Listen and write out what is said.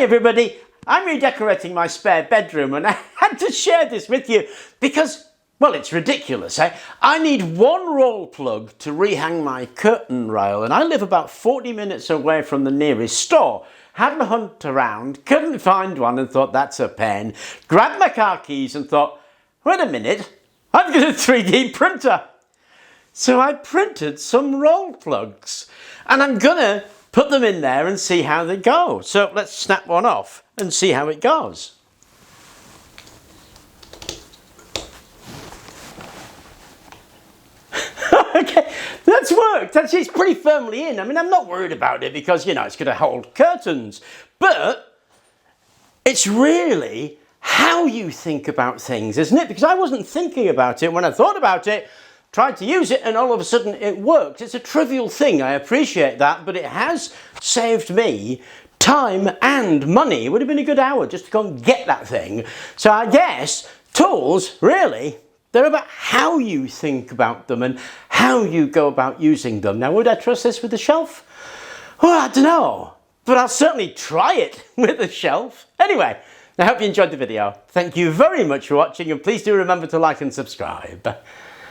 Hi everybody, I'm redecorating my spare bedroom and I had to share this with you because, well, it's ridiculous, eh? I need one roll plug to rehang my curtain rail and I live about 40 minutes away from the nearest store. Had a hunt around, couldn't find one and thought that's a pain. Grabbed my car keys and thought, wait a minute, I've got a 3D printer. So I printed some roll plugs and I'm gonna put them in there and see how they go. So let's snap one off and see how it goes. Okay, that's worked. Actually, it's pretty firmly in. I mean, I'm not worried about it because, you know, it's going to hold curtains. But it's really how you think about things, isn't it? Because I wasn't thinking about it when I thought about it. Tried to use it and all of a sudden it worked. It's a trivial thing, I appreciate that, but it has saved me time and money. It would have been a good hour just to go and get that thing. So I guess tools, really, they're about how you think about them and how you go about using them. Now, would I trust this with a shelf? Well, I don't know, but I'll certainly try it with a shelf. Anyway, I hope you enjoyed the video. Thank you very much for watching and please do remember to like and subscribe.